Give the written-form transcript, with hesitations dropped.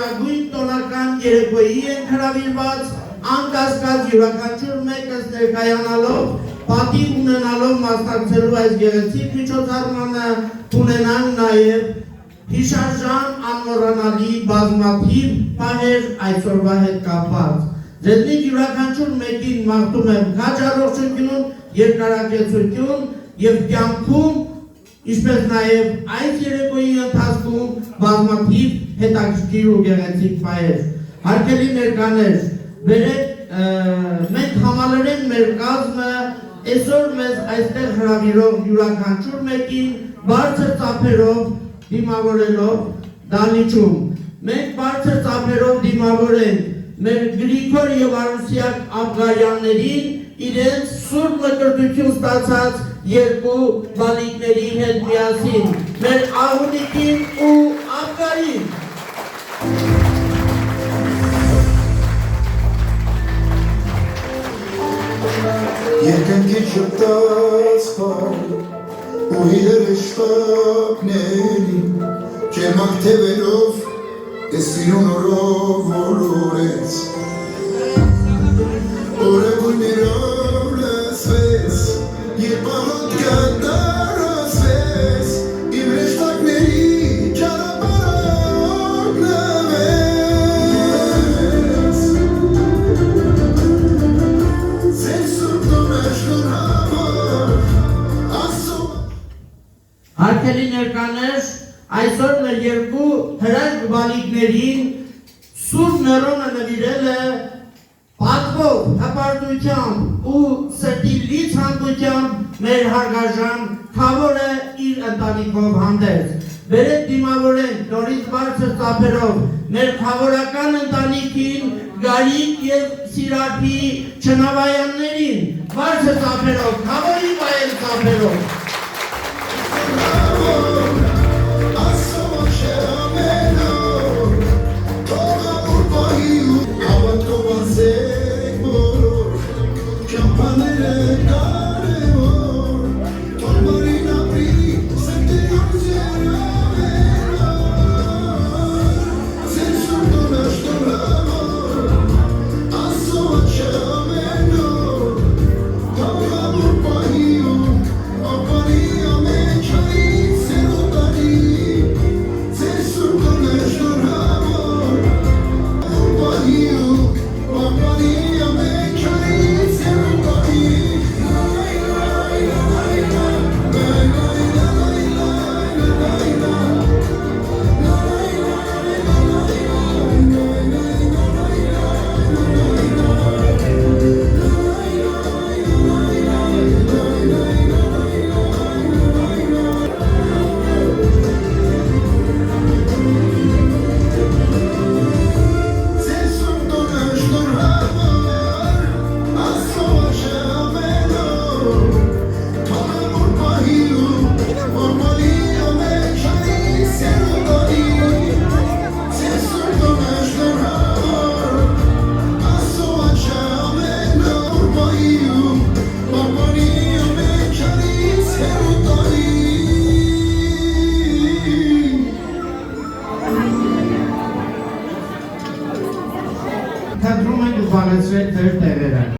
կարևորագույն տոնական երեկոյի են հրավիրված, անկասկած յուրաքանչյուր մեկս ներկայանալով, պատիվ ունենալով մասնակցելու այս գեղեցիկ միջոցառմանը ունենան նաև հիշարժան անմոռանալի բազմաթիվ պահեր այսօրվա հետ կապված։ Ձեզնից յուրաքանչյուր մեկին մաղթում եմ քաջ առողջություն, երկարակեցություն և կյանքում, ինչպես նաև այս երեկոյի ընթացքում բազմաթիվ հետաքրքիր ու գեղեցիկ պահեր։ Հարգելի ներկաներ, մենք համալրենք մեր կազմը այսօր մեզ այստեղ հրավիրող յուրաքանչյուր մեկին բարձր ծափերով դիմավորելով դահլիճում։ Մենք բարձր ծափերով դիմավորենք մեր Գրիգոր և Արուսյակ Աբգարյաններին իրենց սուրբ մկրտություն ստացած երկու բալիկների հետ միասին, մեր Ահունիկին ու Աբգարին։ Երկնքի շպտաց խար ու իրերը շտապների Ջերմակ թևերով ես սիրուն օրով որորեց Օրեգույներով լսվեց Երբ աղոտկա տարասվեց Իմ ռեշտակների ճարապարակ նվեց Ձեր սուրտոն աշնոր համար ասում Հարգելի ներկաներ, այսօր մեր երկու հրաշք բալիկներին Սուրբ Մերոնը նվիրել է պատվով, հպարտությամբ ու սրտի լի ցանկությամբ մեր հարգարժան Քավորը իր ընտանիքով հանդերձ։ Բերեք դիմավորենք նորից բարձր ծափերով մեր քավորական ընտանիքին, Գարիկ և Սիրափի Չնավայաններին, բարձր ծափերով, Քավորի պայել ծափերով։ Թատրում ենք զբաղեցրել ձեր տեղերը